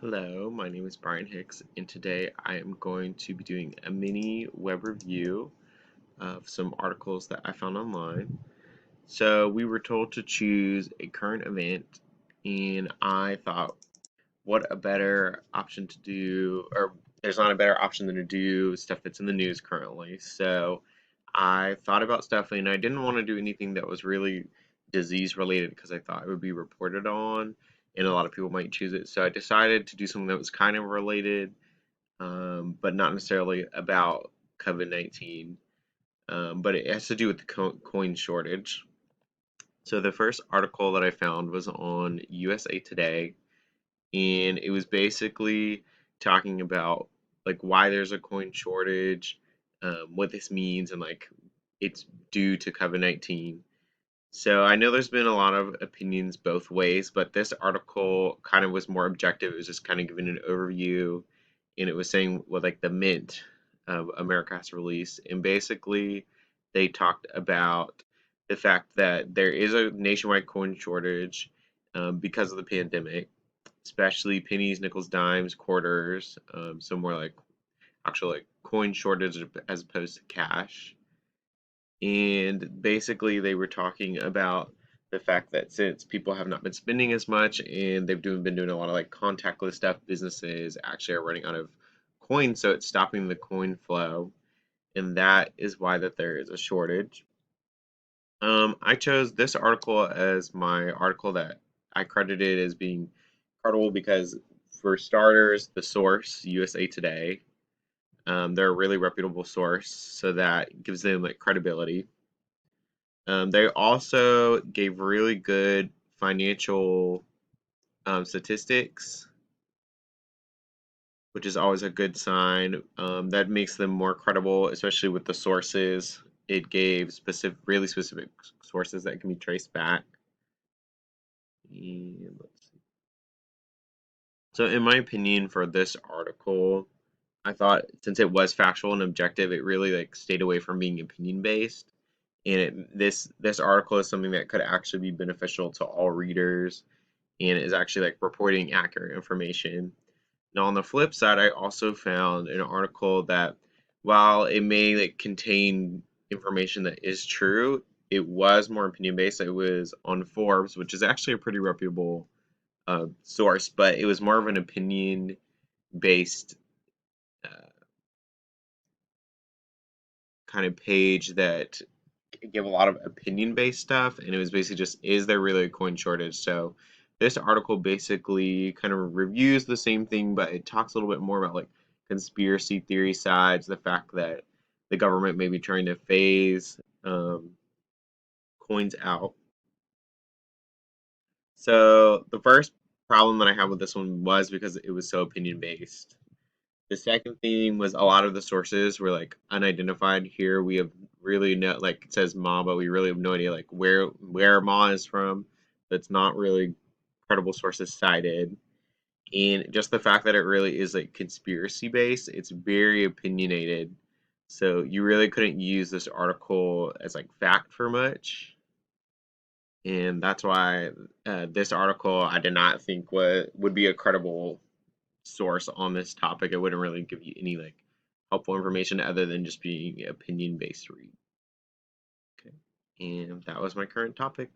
Hello, my name is Brian Hicks, and today I am going to be doing a mini web review of some articles that I found online. So, we were told to choose a current event, and I thought, what a better option to do, or there's not a better option than to do stuff that's in the news currently. So, I thought about stuff, and I didn't want to do anything that was really disease related because I thought it would be reported on, and a lot of people might choose it. So, I decided to do something that was kind of related, but not necessarily about COVID-19. But it has to do with the coin shortage. So, the first article that I found was on USA Today, and it was basically talking about like why there's a coin shortage, what this means, and like it's due to COVID-19. So I know there's been a lot of opinions both ways, but this article kind of was more objective. It was just kind of giving an overview, and it was saying what like the Mint of America has released, and basically they talked about the fact that there is a nationwide coin shortage because of the pandemic, especially pennies, nickels, dimes, quarters, so more like actual like coin shortage as opposed to cash. And basically, they were talking about the fact that since people have not been spending as much and been doing a lot of like contactless stuff, businesses actually are running out of coins, so it's stopping the coin flow, and that is why that there is a shortage. I chose this article as my article that I credited as being credible because, for starters, the source, USA Today, they're a really reputable source, so that gives them like credibility. They also gave really good financial statistics, which is always a good sign. That makes them more credible, especially with the sources. It gave really specific sources that can be traced back. And let's see. So, in my opinion, for this article, I thought since it was factual and objective, it really like stayed away from being opinion based. And this article is something that could actually be beneficial to all readers and is actually like reporting accurate information. Now, on the flip side, I also found an article that while it may like contain information that is true, it was more opinion based. It was on Forbes, which is actually a pretty reputable source, but it was more of an opinion based uh, kind of page that give a lot of opinion based stuff, and it was basically just, is there really a coin shortage? So this article basically kind of reviews the same thing, but it talks a little bit more about like conspiracy theory sides, the fact that the government may be trying to phase coins out. So the first problem that I have with this one was because it was so opinion based. The second thing was a lot of the sources were like unidentified. Here we have really no, like it says Ma, but we really have no idea like where Ma is from. That's not really credible sources cited. And just the fact that it really is like conspiracy based, it's very opinionated. So you really couldn't use this article as like fact for much. And that's why this article I did not think would be a credible source on this topic. It wouldn't really give you any like helpful information other than just being opinion based read. Okay. And that was my current topic.